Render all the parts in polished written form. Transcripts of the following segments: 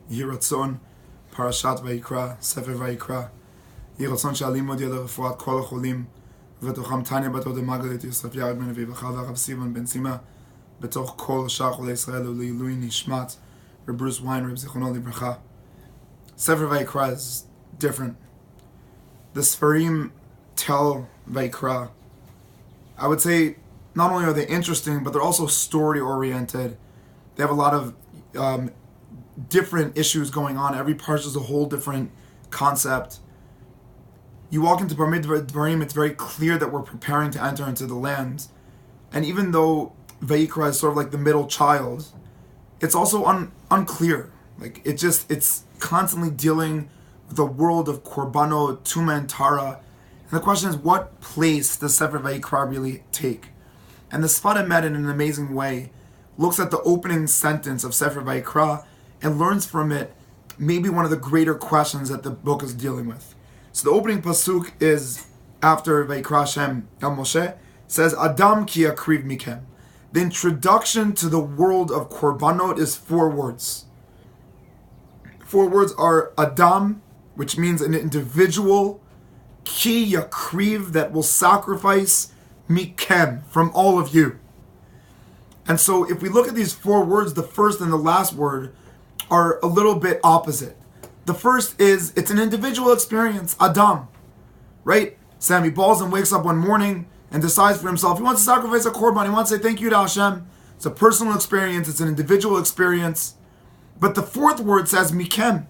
Yehi Ratzon, Parshat Vayikra, Sefer Vayikra. Yehi Ratzon שהלימוד יהיה לרפואת כל החולים, ובתוכם טניה בת עודה מגלית, יוסף יעד בן אביבך והרב סיבון בן סימה, בתוך כל שאר חולי ישראל ולעילוי נשמת Reb Bruce Weinrib, זיכרונו לברכה. Sefer Vayikra is different. The Sfarim tell Vayikra. I would say not only are they interesting, but they're also story-oriented. They have a lot of different issues going on. Every parsha is a whole different concept. You walk into Bamidbar Dvarim, it's very clear that we're preparing to enter into the land. And even though Vayikra is sort of like the middle child, it's also unclear. Like it's constantly dealing with the world of Korbanot, Tuma, and Tara. And the question is, what place does Sefer Vayikra really take? And the Sfat Emet, in an amazing way, looks at the opening sentence of Sefer Vayikra and learns from it maybe one of the greater questions that the book is dealing with. So the opening pasuk is after Vayikra Hashem El Moshe, says Adam ki yakriv mikem. The introduction to the world of Korbanot is 4 words. 4 words are Adam, which means an individual, ki yakriv, that will sacrifice, mikem, from all of you. And so if we look at these 4 words, the first and the last word are a little bit opposite. The first is, it's an individual experience, Adam, right? Sammy balls and wakes up one morning and decides for himself, he wants to sacrifice a korban, he wants to say thank you to Hashem. It's a personal experience, it's an individual experience. But the 4th word says mikem,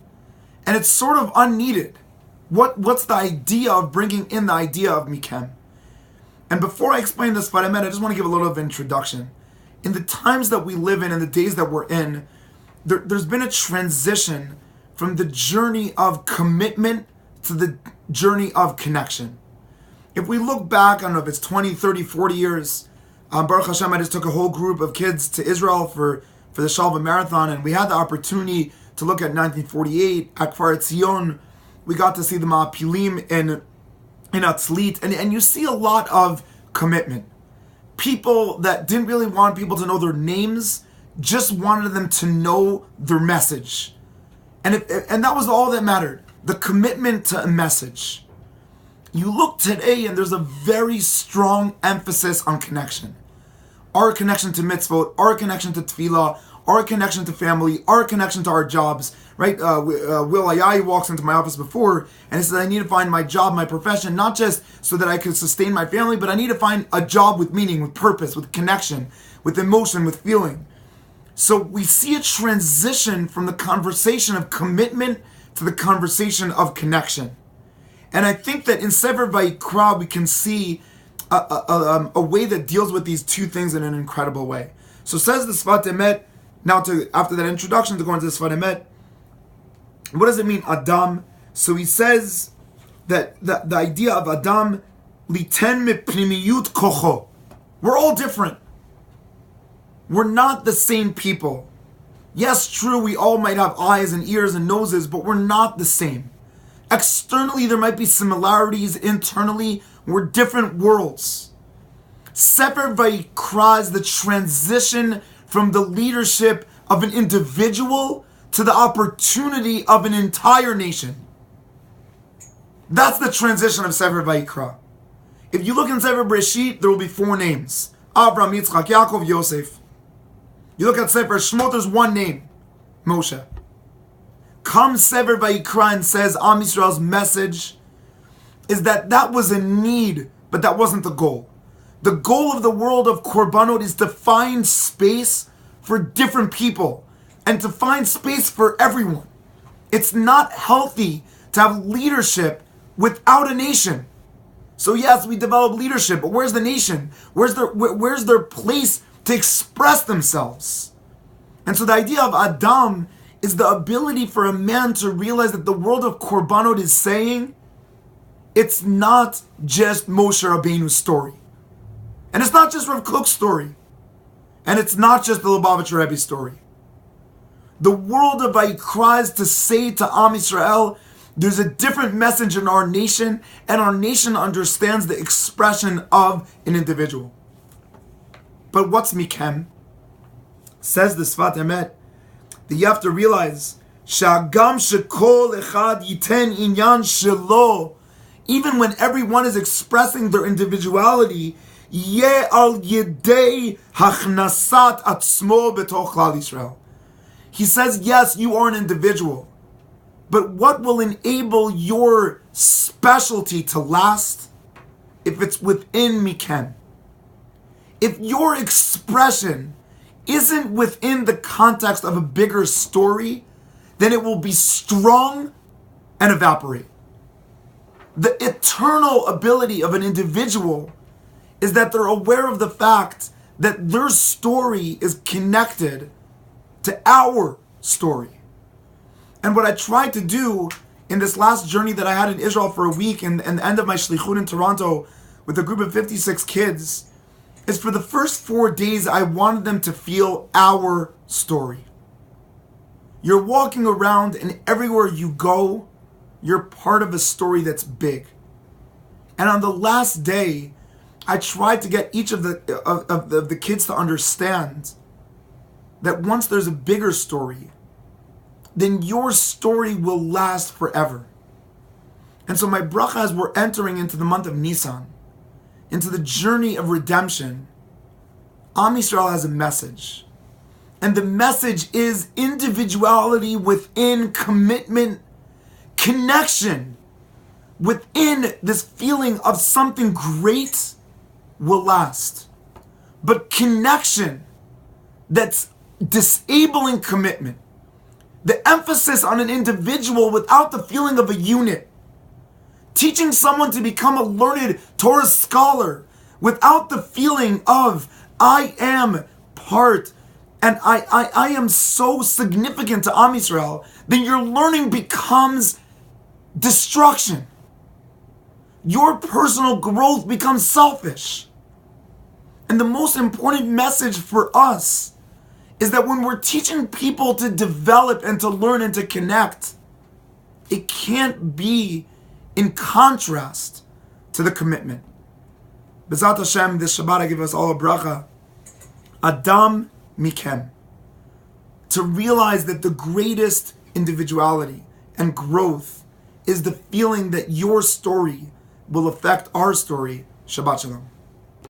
and it's sort of unneeded. What's the idea of bringing in the idea of mikem? And before I explain this Sfat Emet, I just want to give a little of an introduction. In the times that we live in the days that we're in, there's been a transition from the journey of commitment to the journey of connection. If we look back, I don't know if it's 20, 30, 40 years, Baruch Hashem, I just took a whole group of kids to Israel for the Shalva Marathon, and we had the opportunity to look at 1948 at Kfar Etzion. We got to see the Ma'apilim in Atzlit, and you see a lot of commitment. People that didn't really want people to know their names, just wanted them to know their message. And that was all that mattered, the commitment to a message. You look today and there's a very strong emphasis on connection. Our connection to mitzvot, our connection to tefillah, our connection to family, our connection to our jobs, right? Will Ayayi walks into my office before and he says, I need to find my job, my profession, not just so that I can sustain my family, but I need to find a job with meaning, with purpose, with connection, with emotion, with feeling. So we see a transition from the conversation of commitment to the conversation of connection. And I think that in Sefer Vayikra we can see a way that deals with these 2 things in an incredible way. So says the Sfat Emet, now after that introduction to go into the Sfat Emet, what does it mean, Adam? So he says that the idea of Adam, liten mipnimiyut kocho. We're all different. We're not the same people. Yes, true, we all might have eyes and ears and noses, but we're not the same. Externally, there might be similarities. Internally, we're different worlds. Sefer Vayikra is the transition from the leadership of an individual to the opportunity of an entire nation. That's the transition of Sefer Vayikra. If you look in Sefer Breshit, there will be 4 names. Avraham, Yitzchak, Yaakov, Yosef. You look at Sefer Shmot, there's 1 name, Moshe. Comes Sefer Vayikra and says Am Yisrael's message is that was a need, but that wasn't the goal. The goal of the world of Korbanot is to find space for different people and to find space for everyone. It's not healthy to have leadership without a nation. So yes, we develop leadership, but where's the nation? Where's their place to express themselves? And so the idea of Adam is the ability for a man to realize that the world of Korbanot is saying, it's not just Moshe Rabbeinu's story. And it's not just Rav Kook's story. And it's not just the Lubavitcher Rebbe's story. The world of Vayikra is to say to Am Yisrael, there's a different message in our nation, and our nation understands the expression of an individual. But what's mikem? Says the Sfat Emet, that you have to realize Shagam shekol echad yiten inyan shelo. Even when everyone is expressing their individuality, Ye al yedei hachnasat atzmo betoch klal Yisrael. He says, yes, you are an individual, but what will enable your specialty to last? If it's within Mikem. If your expression isn't within the context of a bigger story, then it will be strong and evaporate. The eternal ability of an individual is that they're aware of the fact that their story is connected to our story. And what I tried to do in this last journey that I had in Israel for a week and the end of my shlichut in Toronto with a group of 56 kids is for the first 4 days I wanted them to feel our story. You're walking around and everywhere you go, you're part of a story that's big. And on the last day, I tried to get each of the kids to understand that once there's a bigger story, then your story will last forever. And so my bracha, as we're entering into the month of Nisan, into the journey of redemption, Am Yisrael has a message. And the message is individuality within commitment, connection within this feeling of something great will last. But connection that's disabling commitment, the emphasis on an individual without the feeling of a unit, teaching someone to become a learned Torah scholar without the feeling of I am part and I am so significant to Am Yisrael, then your learning becomes destruction. Your personal growth becomes selfish. And the most important message for us is that when we're teaching people to develop and to learn and to connect, it can't be in contrast to the commitment. B'ezrat Hashem, this Shabbat I give us all a bracha. Adam Mikem. To realize that the greatest individuality and growth is the feeling that your story will affect our story. Shabbat Shalom.